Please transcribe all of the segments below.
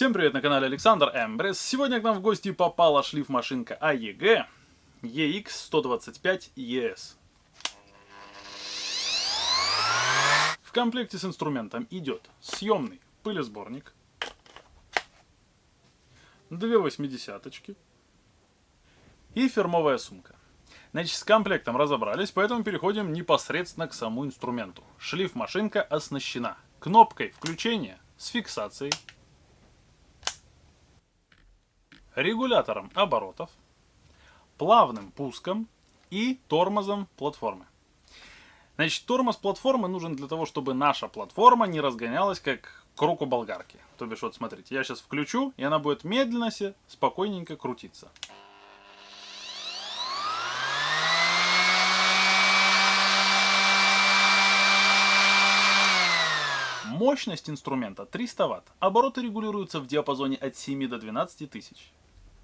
Всем привет, на канале Александр Эмбрес. Сегодня к нам в гости попала шлифмашинка AEG EX125ES. В комплекте с инструментом идет съемный пылесборник, две 80-очки и фирмовая сумка. Значит, с комплектом разобрались, поэтому переходим непосредственно к самому инструменту. Шлифмашинка оснащена кнопкой включения с фиксацией, регулятором оборотов, плавным пуском и тормозом платформы. Значит, тормоз платформы нужен для того, чтобы наша платформа не разгонялась как к руку болгарки. То бишь, вот смотрите, я сейчас включу, и она будет медленно себе, спокойненько крутиться. Мощность инструмента 300 Вт. Обороты регулируются в диапазоне от 7 до 12 тысяч.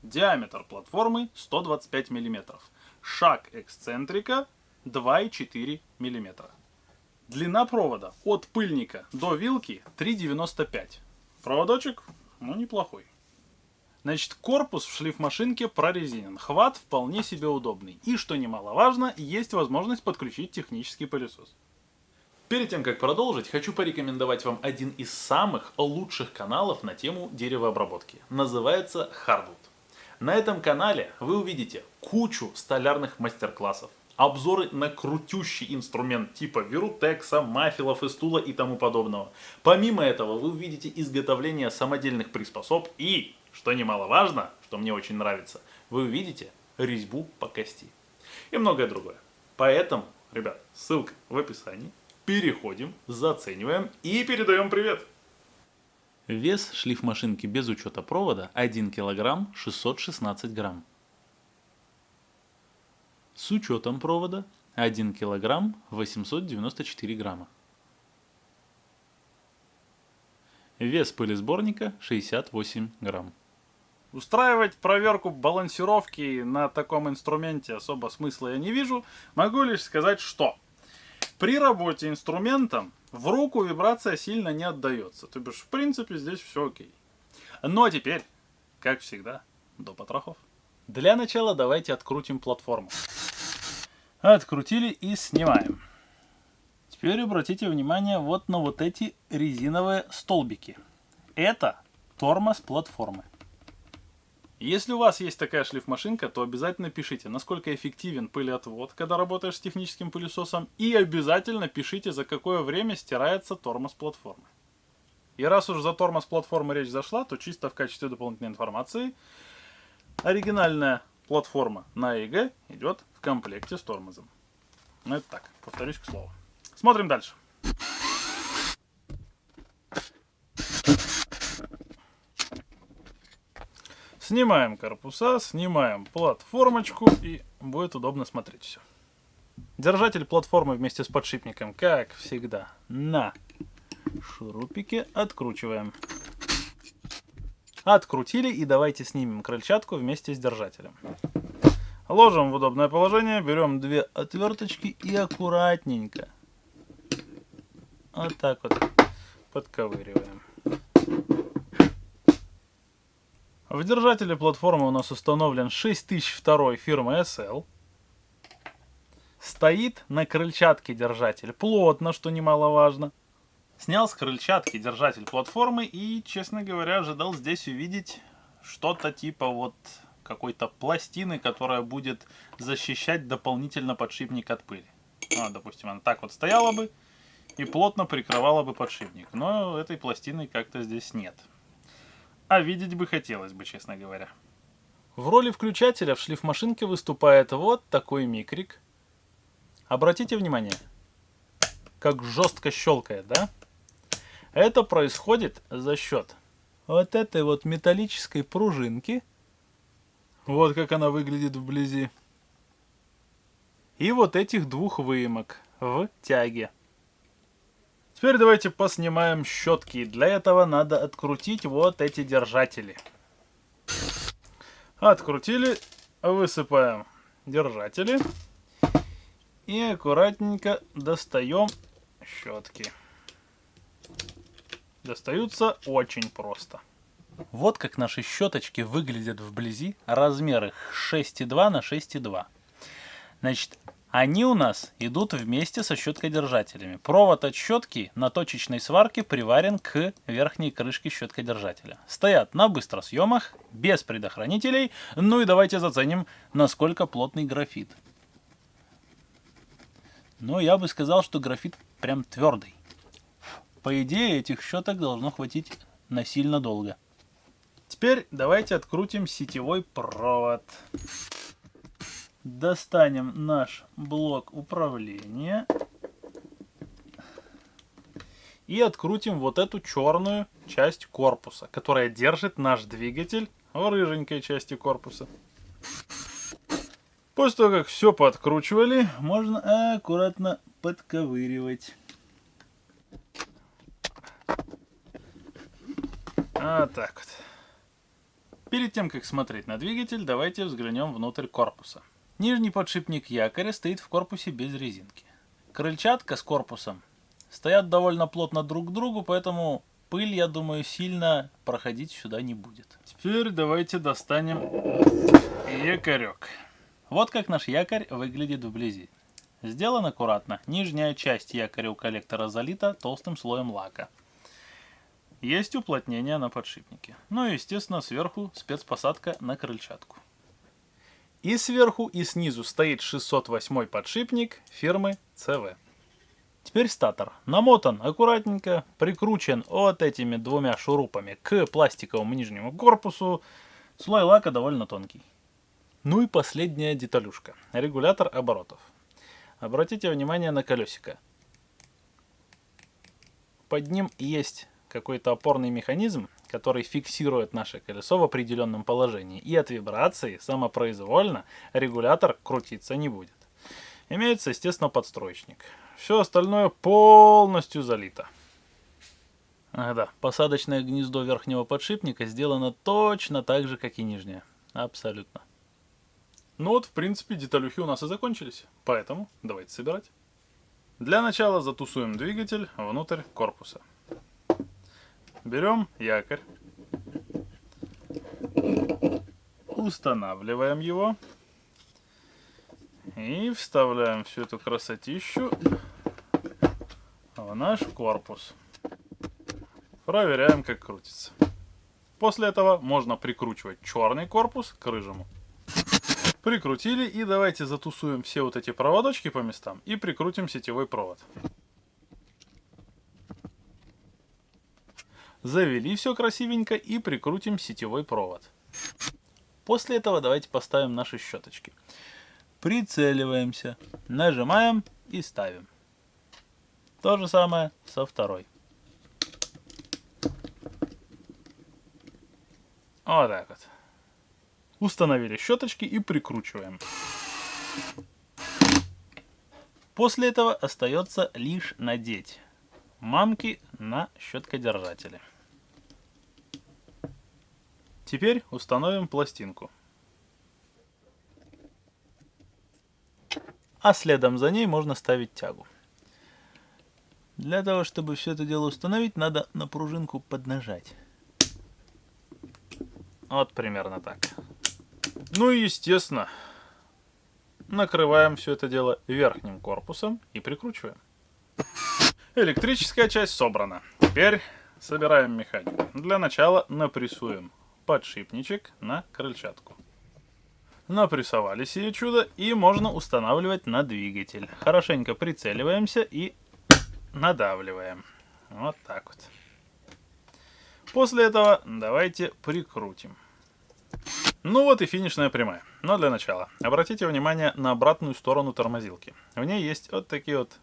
Диаметр платформы 125 мм. Шаг эксцентрика 2,4 мм. Длина провода от пыльника до вилки 3,95. Проводочек, ну, неплохой. Значит, корпус в шлифмашинке прорезинен. Хват вполне себе удобный. И, что немаловажно, есть возможность подключить технический пылесос. Перед тем, как продолжить, хочу порекомендовать вам один из самых лучших каналов на тему деревообработки. Называется Hardwood. На этом канале вы увидите кучу столярных мастер-классов, обзоры на крутющий инструмент типа Вирутекса, Мафилов, Истула и тому подобного. Помимо этого вы увидите изготовление самодельных приспособ и, что немаловажно, что мне очень нравится, вы увидите резьбу по кости и многое другое. Поэтому, ребят, ссылка в описании. Переходим, зацениваем и передаем привет. Вес шлифмашинки без учета провода 1 кг 616 грамм. С учетом провода 1 кг 894 грамма. Вес пылесборника 68 грамм. Устраивать проверку балансировки на таком инструменте особо смысла я не вижу. Могу лишь сказать, что при работе инструментом в руку вибрация сильно не отдается. То бишь, в принципе, здесь все окей. Ну а теперь, как всегда, до потрохов. Для начала давайте открутим платформу. Открутили и снимаем. Теперь обратите внимание вот на вот эти резиновые столбики. Это тормоз платформы. Если у вас есть такая шлифмашинка, то обязательно пишите, насколько эффективен пылеотвод, когда работаешь с техническим пылесосом, и обязательно пишите, за какое время стирается тормоз платформы. И раз уж за тормоз платформы речь зашла, то чисто в качестве дополнительной информации, оригинальная платформа на AEG идет в комплекте с тормозом. Ну это так, повторюсь к слову. Смотрим дальше. Снимаем корпуса, снимаем платформочку, и будет удобно смотреть все. Держатель платформы вместе с подшипником, как всегда, на шурупике откручиваем. Открутили, и давайте снимем крыльчатку вместе с держателем. Ложим в удобное положение, берем две отверточки и аккуратненько вот так вот подковыриваем. В держателе платформы у нас установлен 6002 фирмы SL. Стоит на крыльчатке держатель плотно, что немаловажно. Снял с крыльчатки держатель платформы и, честно говоря, ожидал здесь увидеть что-то типа вот какой-то пластины, которая будет защищать дополнительно подшипник от пыли. Ну, допустим, она так вот стояла бы и плотно прикрывала бы подшипник. Но этой пластины как-то здесь нет. А видеть бы хотелось бы, честно говоря. В роли включателя в шлифмашинке выступает вот такой микрик. Обратите внимание, как жестко щелкает, да? Это происходит за счет вот этой вот металлической пружинки. Вот как она выглядит вблизи. И вот этих двух выемок в тяге. Теперь давайте поснимаем щетки. Для этого надо открутить вот эти держатели. Открутили, высыпаем держатели и аккуратненько достаем щетки. Достаются очень просто. Вот как наши щеточки выглядят вблизи. Размер их 6,2 на 6,2. Значит, они у нас идут вместе со щеткодержателями. Провод от щетки на точечной сварке приварен к верхней крышке щеткодержателя. Стоят на быстросъемах, без предохранителей. Ну и давайте заценим, насколько плотный графит. Но я бы сказал, что графит прям твердый. По идее, этих щеток должно хватить на сильно долго. Теперь давайте открутим сетевой провод. Достанем наш блок управления. И открутим вот эту черную часть корпуса, которая держит наш двигатель в рыженькой части корпуса. После того, как все подкручивали, можно аккуратно подковыривать. Вот так вот. Перед тем, как смотреть на двигатель, давайте взглянем внутрь корпуса. Нижний подшипник якоря стоит в корпусе без резинки. Крыльчатка с корпусом стоят довольно плотно друг к другу, поэтому пыль, я думаю, сильно проходить сюда не будет. Теперь давайте достанем якорек. Вот как наш якорь выглядит вблизи. Сделан аккуратно. Нижняя часть якоря у коллектора залита толстым слоем лака. Есть уплотнение на подшипнике. Ну и, естественно, сверху спецпосадка на крыльчатку. И сверху, и снизу стоит 608 подшипник фирмы ЦВ. Теперь статор. Намотан аккуратненько, прикручен вот этими двумя шурупами к пластиковому нижнему корпусу. Слой лака довольно тонкий. Ну и последняя деталюшка. Регулятор оборотов. Обратите внимание на колесико. Под ним есть какой-то опорный механизм, который фиксирует наше колесо в определенном положении. И от вибрации самопроизвольно регулятор крутиться не будет. Имеется, естественно, подстроечник. Все остальное полностью залито. Ах да, посадочное гнездо верхнего подшипника сделано точно так же, как и нижнее. Абсолютно. Ну вот, в принципе, деталюхи у нас и закончились. Поэтому давайте собирать. Для начала затусуем двигатель внутрь корпуса. Берем якорь, устанавливаем его и вставляем всю эту красотищу в наш корпус. Проверяем, как крутится. После этого можно прикручивать черный корпус к рыжему. Прикрутили, и давайте затусуем все вот эти проводочки по местам и прикрутим сетевой провод. Завели все красивенько и прикрутим сетевой провод. После этого давайте поставим наши щеточки. Прицеливаемся, нажимаем и ставим. То же самое со второй. Вот так вот. Установили щеточки и прикручиваем. После этого остается лишь надеть мамки на щеткодержатели. Теперь установим пластинку. А следом за ней можно ставить тягу. Для того, чтобы все это дело установить, надо на пружинку поднажать. Вот примерно так. Ну и естественно, накрываем все это дело верхним корпусом и прикручиваем. Электрическая часть собрана. Теперь собираем механику. Для начала напрессуем подшипничек на крыльчатку. Напрессовали сие чудо, и можно устанавливать на двигатель. Хорошенько прицеливаемся и надавливаем. Вот так вот. После этого давайте прикрутим. Ну вот и финишная прямая. Но для начала обратите внимание на обратную сторону тормозилки. В ней есть вот такие вот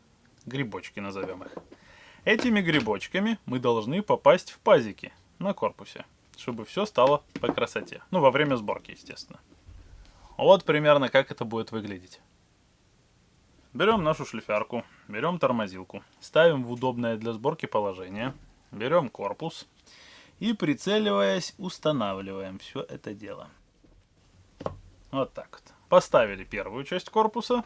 грибочки, назовем их. Этими грибочками мы должны попасть в пазики на корпусе, чтобы все стало по красоте. Ну, во время сборки, естественно. Вот примерно как это будет выглядеть. Берем нашу шлифярку, берем тормозилку, ставим в удобное для сборки положение, берем корпус и, прицеливаясь, устанавливаем все это дело. Вот так вот. Поставили первую часть корпуса,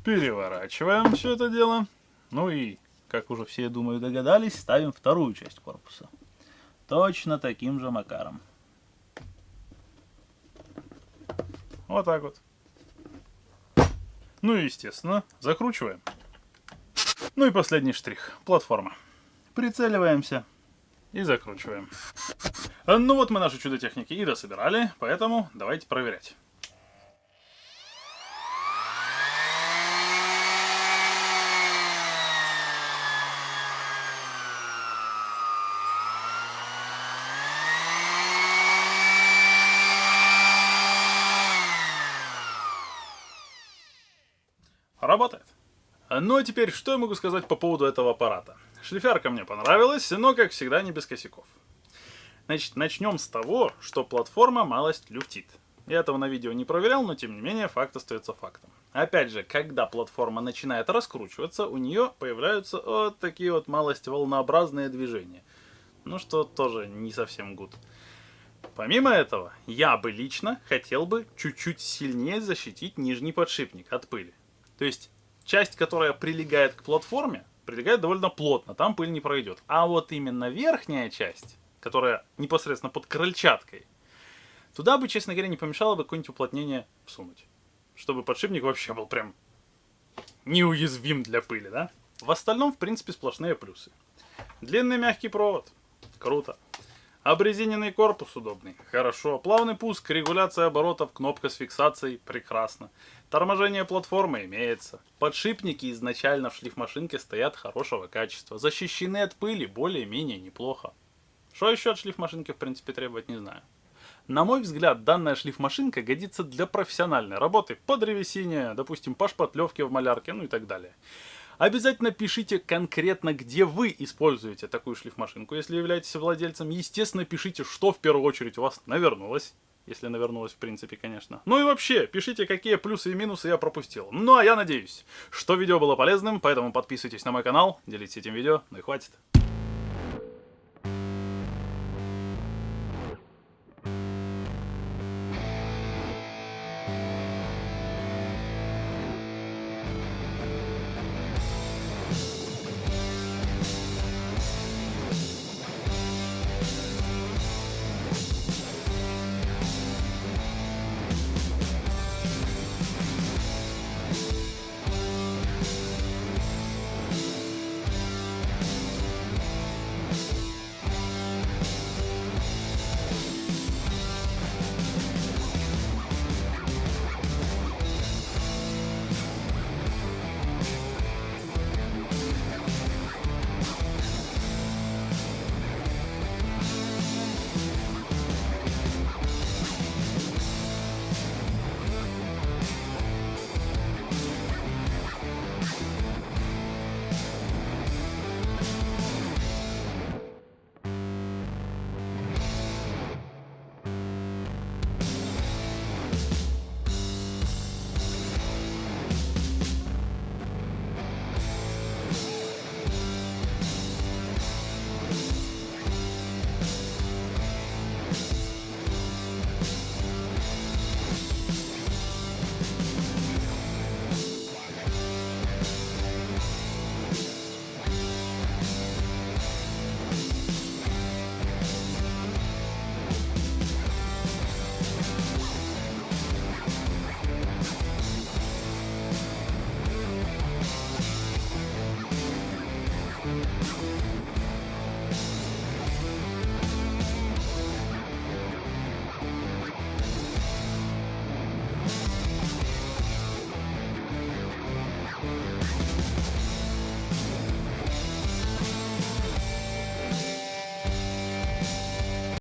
переворачиваем все это дело. Ну и, как уже все, думаю, догадались, ставим вторую часть корпуса. точно таким же макаром. Вот так вот. Ну и естественно, закручиваем. Ну и последний штрих. Платформа. Прицеливаемся и закручиваем. Ну вот мы наши чудо-техники и дособирали, поэтому давайте проверять. Работает. Ну а теперь, что я могу сказать по поводу этого аппарата? Шлифярка мне понравилась, но, как всегда, не без косяков. Значит, начнем с того, что платформа малость люфтит. Я этого на видео не проверял, но тем не менее факт остается фактом. Опять же, когда платформа начинает раскручиваться, у нее появляются вот такие вот малость волнообразные движения. Ну что тоже не совсем гуд. Помимо этого, я бы лично хотел бы чуть-чуть сильнее защитить нижний подшипник от пыли. То есть, часть, которая прилегает к платформе, прилегает довольно плотно, там пыль не пройдет. А вот именно верхняя часть, которая непосредственно под крыльчаткой, туда бы, честно говоря, не помешало бы какое-нибудь уплотнение всунуть. Чтобы подшипник вообще был прям неуязвим для пыли, да? В остальном, в принципе, сплошные плюсы. Длинный мягкий провод. Круто. Обрезиненный корпус удобный. Хорошо. Плавный пуск, регуляция оборотов, кнопка с фиксацией. Прекрасно. Торможение платформы имеется. Подшипники изначально в шлифмашинке стоят хорошего качества. Защищены от пыли более-менее неплохо. Что еще от шлифмашинки, в принципе, требовать, не знаю. На мой взгляд, данная шлифмашинка годится для профессиональной работы по древесине, допустим, по шпатлевке в малярке, ну и так далее. Обязательно пишите конкретно, где вы используете такую шлифмашинку. Если являетесь владельцем, естественно, пишите, что в первую очередь у вас навернулось. Если навернулось, в принципе, конечно. Ну и вообще, пишите, какие плюсы и минусы я пропустил. Ну а я надеюсь, что видео было полезным, поэтому подписывайтесь на мой канал, делитесь этим видео, ну и хватит.